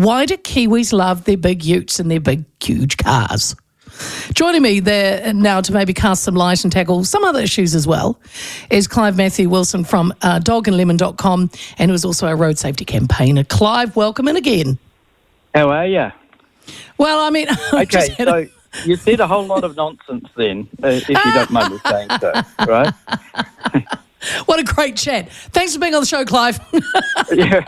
Why do Kiwis love their big utes and their big, huge cars? Joining me there now to maybe cast some light and tackle some other issues as well is Clive Matthew-Wilson from dogandlemon.com, and who is also a road safety campaigner. Clive, welcome in again. How are you? Well, I mean... Okay, so you said a whole lot of nonsense then, if you don't mind me saying so, right? What a great chat. Thanks for being on the show, Clive. Yeah.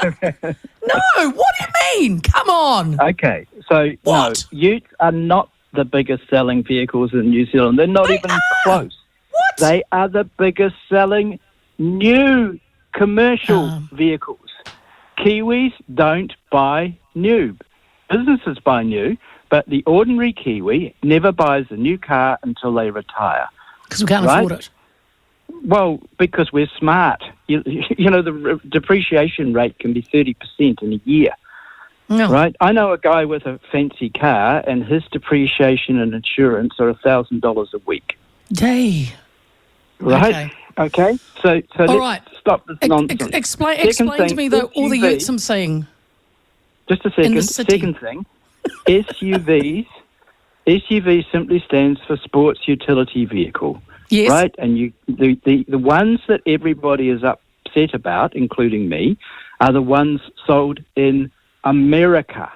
No, what do you mean? Come on. Okay, so What? no, utes are not the biggest selling vehicles in New Zealand. They're not even close. What? They are the biggest selling new commercial vehicles. Kiwis don't buy new. Businesses buy new, but the ordinary Kiwi never buys a new car until they retire. Because we can't afford it. Well, because we're smart. You know, the depreciation rate can be 30% in a year. No. Right? I know a guy with a fancy car, and his depreciation and insurance are $1,000 a week. Day. Right? Okay. So All let's right. stop this nonsense. Explain Second to me, though, all the SUV. utes I'm seeing. Just a In second. the city. Second thing, SUVs. SUV simply stands for Sports Utility Vehicle. Yes. Right? And the ones that everybody is upset about, including me, are the ones sold in America,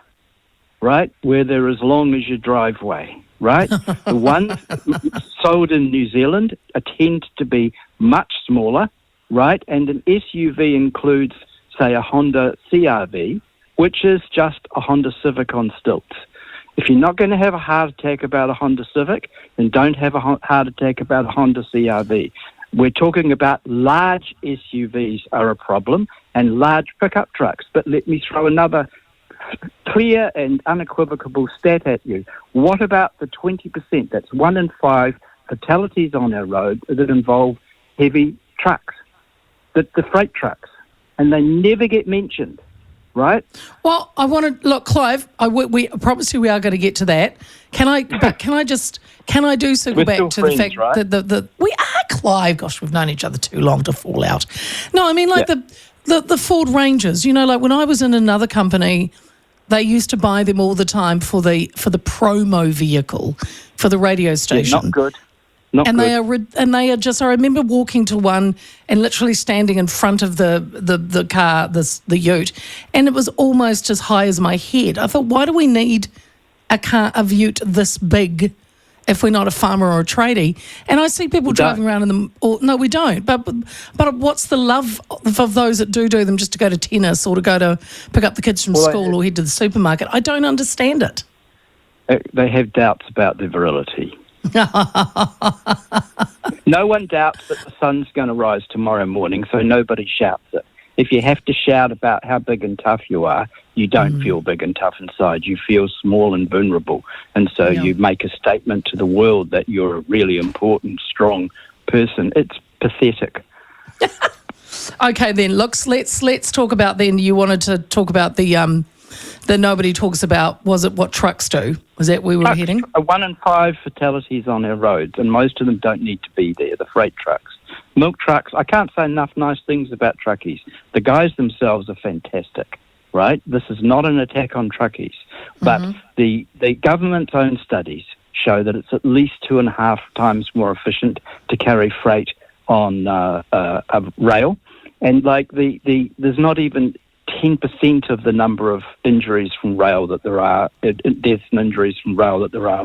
right? Where they're as long as your driveway, right? The ones sold in New Zealand tend to be much smaller, right? And an SUV includes, say, a Honda CR-V, which is just a Honda Civic on stilts. If you're not going to have a heart attack about a Honda Civic, then don't have a heart attack about a Honda CR-V. We're talking about large SUVs are a problem and large pickup trucks. But let me throw another clear and unequivocal stat at you. What about the 20%? That's 1 in 5 fatalities on our road that involve heavy trucks, the freight trucks, and they never get mentioned. Right? Well, I want to look, Clive. I promise you we are going to get to that. Can I do circle back to friends, the fact right? that we are, Clive. Gosh, we've known each other too long to fall out. No, I mean like the Ford Rangers. You know, like when I was in another company, they used to buy them all the time for the promo vehicle for the radio station. Yeah, not good. They are just. I remember walking to one and literally standing in front of the car, the ute, and it was almost as high as my head. I thought, why do we need a ute this big if we're not a farmer or a tradie? And I see people driving around in them. No, we don't. But what's the love of those that do them just to go to tennis or to go to pick up the kids from school or head to the supermarket? I don't understand it. They have doubts about their virility. No one doubts that the sun's going to rise tomorrow morning, so nobody shouts it. If you have to shout about how big and tough you are, you don't feel big and tough inside. You feel small and vulnerable. And so you make a statement to the world that you're a really important, strong person. It's pathetic. Okay, then, let's talk about then. You wanted to talk about the nobody talks about, was it what trucks do? Was that where we were heading? 1 in 5 fatalities on our roads, and most of them don't need to be there, the freight trucks. Milk trucks, I can't say enough nice things about truckies. The guys themselves are fantastic, right? This is not an attack on truckies. But the government's own studies show that it's at least 2.5 times more efficient to carry freight on a rail. And like there's not even 10% of the number of injuries from rail that there are, deaths and injuries from rail that there are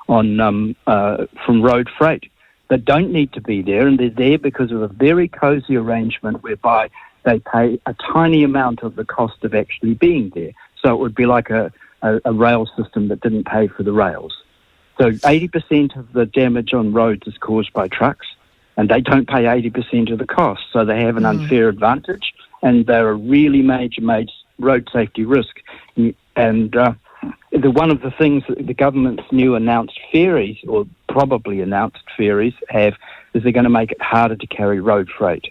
from road freight. They don't need to be there, and they're there because of a very cosy arrangement whereby they pay a tiny amount of the cost of actually being there. So it would be like a rail system that didn't pay for the rails. So 80% of the damage on roads is caused by trucks, and they don't pay 80% of the cost. So they have an unfair advantage, and they're a really major road safety risk. And one of the things that the government's new announced ferries, or probably announced ferries, have is they're going to make it harder to carry rail freight,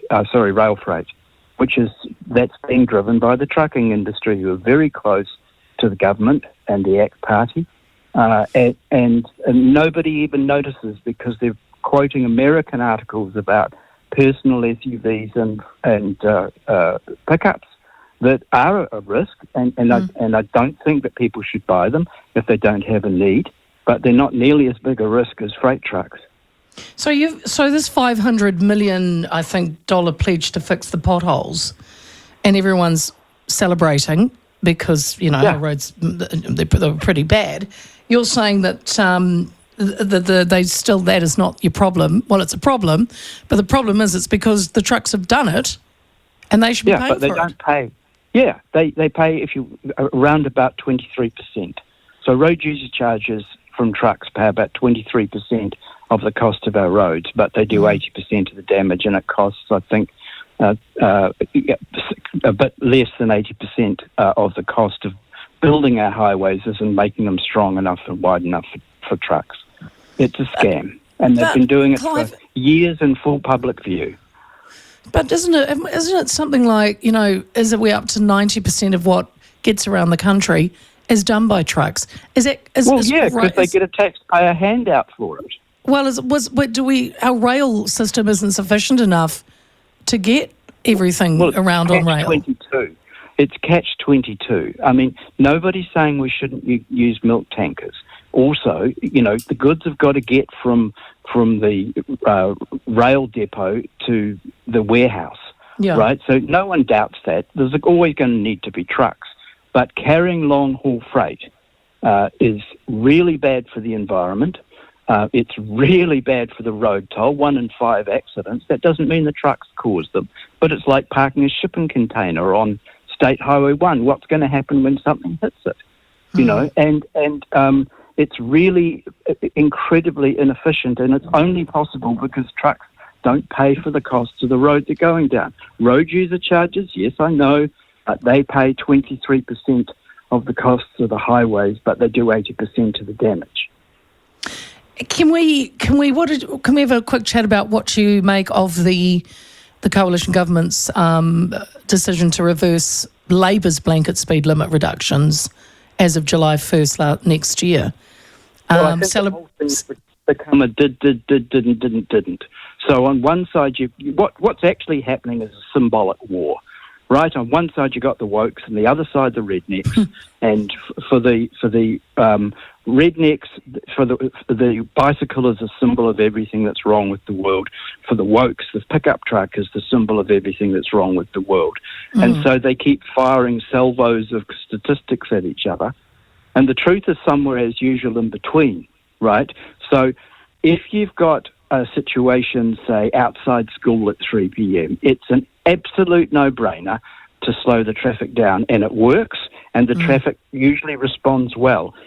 that's being driven by the trucking industry, who are very close to the government and the ACT Party, and nobody even notices because they're quoting American articles about personal SUVs and pickups. that are a risk, and I don't think that people should buy them if they don't have a need, but they're not nearly as big a risk as freight trucks. So this $500 million, I think, dollar pledge to fix the potholes, and everyone's celebrating because, our roads, they were pretty bad. You're saying that that is not your problem. Well, it's a problem, but the problem is it's because the trucks have done it, and they should be paying for it. Yeah, but they don't pay. Yeah, they pay around about 23%. So road user charges from trucks pay about 23% of the cost of our roads, but they do 80% of the damage, and it costs, I think, a bit less than 80% of the cost of building our highways and making them strong enough and wide enough for trucks. It's a scam, and they've been doing it for years in full public view. But isn't it something like, is it we up to 90% of what gets around the country is done by trucks? Because they get a taxpayer handout for it. Well, our rail system isn't sufficient enough to get everything around on rail? It's catch-22. I mean, nobody's saying we shouldn't use milk tankers. Also, the goods have got to get from the rail depot to the warehouse, right? So no one doubts that. There's always going to need to be trucks. But carrying long-haul freight is really bad for the environment. It's really bad for the road toll. 1 in 5 accidents. That doesn't mean the trucks caused them. But it's like parking a shipping container on State Highway 1. What's going to happen when something hits it? And it's really incredibly inefficient, and it's only possible because trucks don't pay for the costs of the road they're going down. Road user charges, yes, I know, they pay 23% of the costs of the highways, but they do 80% of the damage. Can we have a quick chat about what you make of the coalition government's decision to reverse Labour's blanket speed limit reductions as of July 1st next year? Well, I think the whole thing's become a didn't. So on one side, what's actually happening is a symbolic war. Right, on one side you got the wokes, and the other side the rednecks. And for the rednecks, for the bicycle is a symbol of everything that's wrong with the world. For the wokes, the pickup truck is the symbol of everything that's wrong with the world. And so they keep firing salvos of statistics at each other. And the truth is somewhere as usual in between, right? So if you've got a situation, say, outside school at 3 p.m, it's an absolute no-brainer to slow the traffic down, and it works, and the traffic usually responds well.